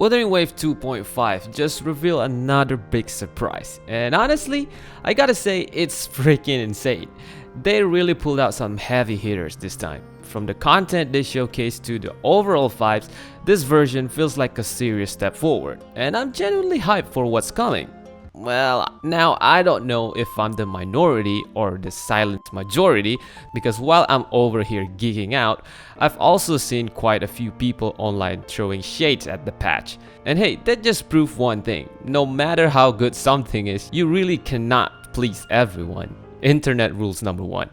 Wuthering Wave 2.5 just revealed another big surprise, and honestly, I gotta say it's freaking insane. They really pulled out some heavy hitters this time. From the content they showcased to the overall vibes, this version feels like a serious step forward, and I'm genuinely hyped for what's coming. Well, now I don't know if I'm the minority or the silent majority, because while I'm over here geeking out, I've also seen quite a few people online throwing shades at the patch. And hey, that just proves one thing: no matter how good something is, you really cannot please everyone. Internet rules number one.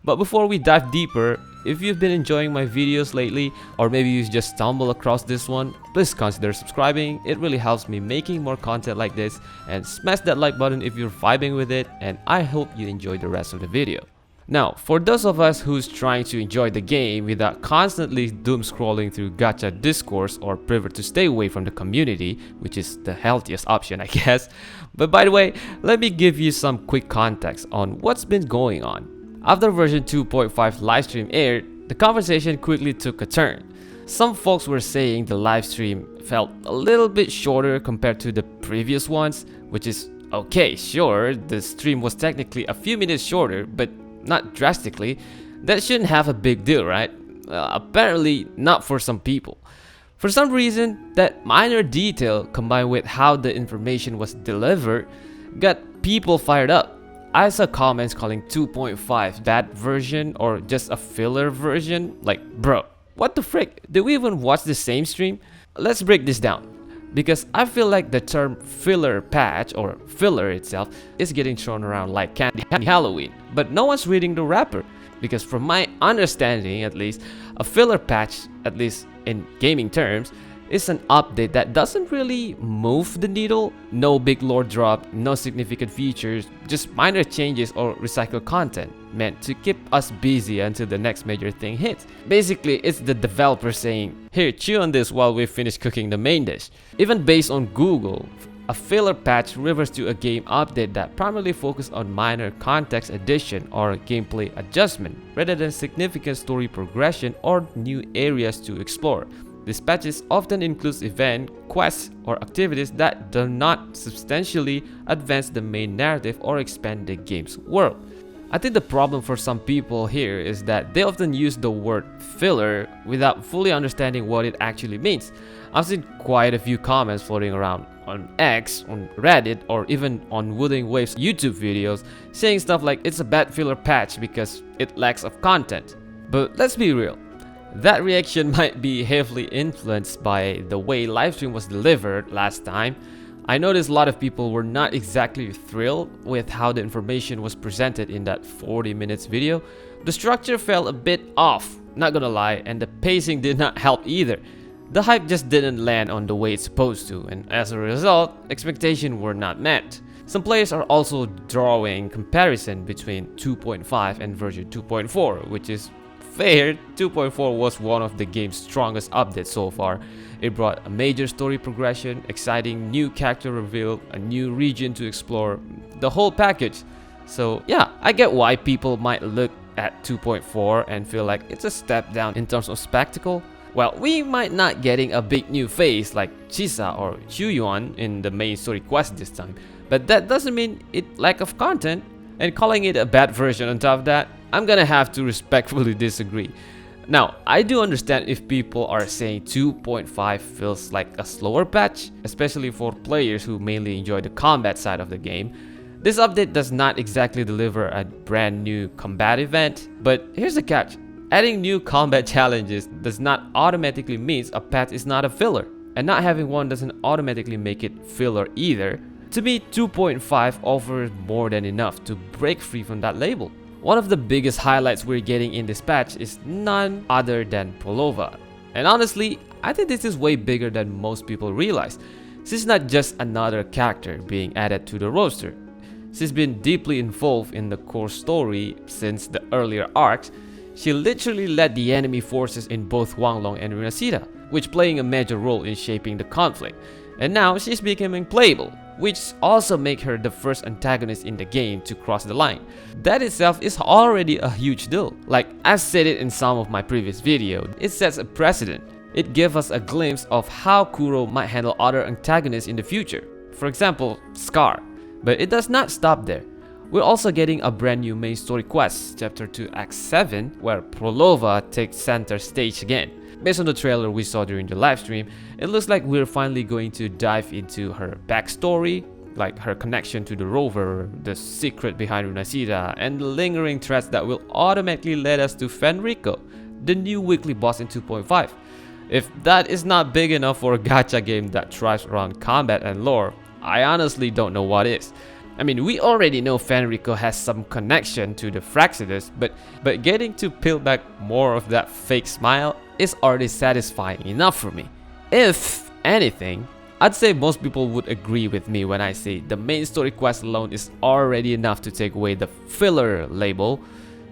But before we dive deeper, if you've been enjoying my videos lately, or maybe you just stumbled across this one, please consider subscribing. It really helps me making more content like this, and smash that like button if you're vibing with it, and I hope you enjoy the rest of the video. Now, for those of us who's trying to enjoy the game without constantly doom scrolling through gacha discourse, or prefer to stay away from the community, which is the healthiest option I guess. But by the way, let me give you some quick context on what's been going on. After version 2.5 livestream aired, the conversation quickly took a turn. Some folks were saying the livestream felt a little bit shorter compared to the previous ones, which is okay, sure, the stream was technically a few minutes shorter, but not drastically. That shouldn't have a big deal, right? Apparently not for some people. For some reason, that minor detail combined with how the information was delivered got people fired up. I saw comments calling 2.5 that version or just a filler version. Like, bro, what the frick? Did we even watch the same stream? Let's break this down, because I feel like the term filler patch or filler itself is getting thrown around like candy Halloween, but no one's reading the wrapper. Because from my understanding at least, a filler patch, at least in gaming terms, is an update that doesn't really move the needle. No big lore drop, no significant features, just minor changes or recycled content meant to keep us busy until the next major thing hits. Basically, it's the developer saying, here, chew on this while we finish cooking the main dish. Even based on Google, a filler patch refers to a game update that primarily focuses on minor context addition or gameplay adjustment, rather than significant story progression or new areas to explore. These patches often include events, quests, or activities that do not substantially advance the main narrative or expand the game's world. I think the problem for some people here is that they often use the word filler without fully understanding what it actually means. I've seen quite a few comments floating around on X, on Reddit, or even on Wuthering Waves YouTube videos saying stuff like it's a bad filler patch because it lacks of content. But let's be real. That reaction might be heavily influenced by the way livestream was delivered last time. I noticed a lot of people were not exactly thrilled with how the information was presented in that 40 minutes video. The structure fell a bit off, not gonna lie, and the pacing did not help either. The hype just didn't land on the way it's supposed to, and as a result, expectations were not met. Some players are also drawing comparison between 2.5 and version 2.4, which is fair. 2.4 was one of the game's strongest updates so far. It brought a major story progression, exciting new character reveal, a new region to explore, the whole package. So yeah, I get why people might look at 2.4 and feel like it's a step down in terms of spectacle. Well, we might not getting a big new face like Chisa or Chuyuan in the main story quest this time, but that doesn't mean it lack of content. And calling it a bad version on top of that, I'm gonna have to respectfully disagree. Now, I do understand if people are saying 2.5 feels like a slower patch, especially for players who mainly enjoy the combat side of the game. This update does not exactly deliver a brand new combat event, but here's the catch. Adding new combat challenges does not automatically mean a patch is not a filler, and not having one doesn't automatically make it filler either. To me, 2.5 offers more than enough to break free from that label. One of the biggest highlights we're getting in this patch is none other than Polova. And honestly, I think this is way bigger than most people realize. She's not just another character being added to the roster. She's been deeply involved in the core story since the earlier arcs. She literally led the enemy forces in both Wanglong and Renacida, which playing a major role in shaping the conflict. And now she's becoming playable, which also makes her the first antagonist in the game to cross the line. That itself is already a huge deal. Like I've said it in some of my previous videos, it sets a precedent. It gave us a glimpse of how Kuro might handle other antagonists in the future, for example, Scar. But it does not stop there. We're also getting a brand new main story quest, Chapter 2 Act 7, where Prolova takes center stage again. Based on the trailer we saw during the livestream, it looks like we're finally going to dive into her backstory, like her connection to the rover, the secret behind Runasira, and the lingering threats that will automatically lead us to Fenrico, the new weekly boss in 2.5. If that is not big enough for a gacha game that thrives around combat and lore, I honestly don't know what is. I mean, we already know Fenrico has some connection to the Fraxidus, but getting to peel back more of that fake smile is already satisfying enough for me. If anything, I'd say most people would agree with me when I say the main story quest alone is already enough to take away the filler label.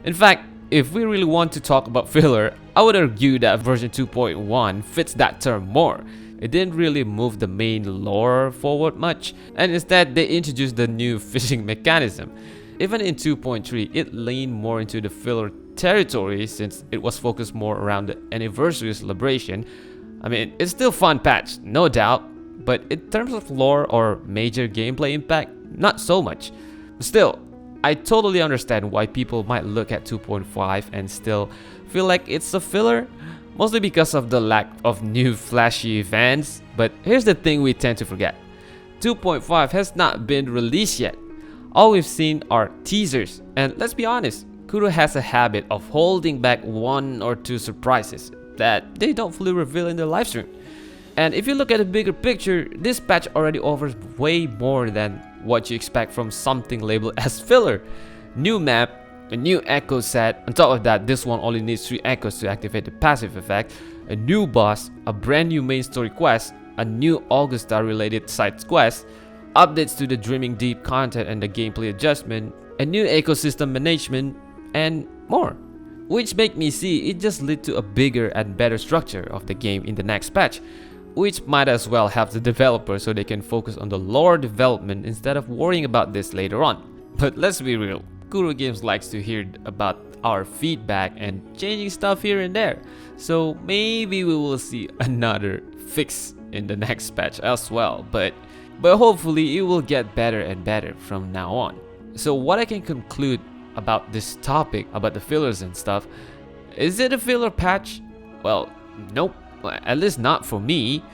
In fact, if we really want to talk about filler, I would argue that version 2.1 fits that term more. It didn't really move the main lore forward much, and instead they introduced the new fishing mechanism. Even in 2.3, it leaned more into the filler territory since it was focused more around the anniversary celebration. I mean, it's still a fun patch, no doubt, but in terms of lore or major gameplay impact, not so much. Still, I totally understand why people might look at 2.5 and still feel like it's a filler, mostly because of the lack of new flashy events. But here's the thing we tend to forget. 2.5 has not been released yet. All we've seen are teasers, and let's be honest, Kuro has a habit of holding back one or two surprises that they don't fully reveal in the livestream. And if you look at the bigger picture, this patch already offers way more than what you expect from something labeled as filler. New map, a new echo set. On top of that, this one only needs 3 echoes to activate the passive effect, a new boss, a brand new main story quest, a new Augusta related side quest, updates to the Dreaming Deep content and the gameplay adjustment, a new ecosystem management, and more. Which make me see it just lead to a bigger and better structure of the game in the next patch, which might as well help the developers so they can focus on the lore development instead of worrying about this later on. But let's be real, Kuro Games likes to hear about our feedback and changing stuff here and there, so maybe we will see another fix in the next patch as well, but hopefully it will get better and better from now on. So what I can conclude about this topic, about the fillers and stuff, is it a filler patch? Well, nope, at least not for me.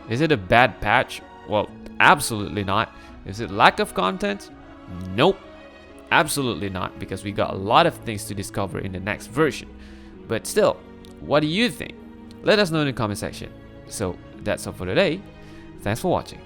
Is it a bad patch? Well, absolutely not. Is it lack of content? Nope, absolutely not, because we got a lot of things to discover in the next version. But still, what do you think? Let us know in the comment section. So that's all for today. Thanks for watching.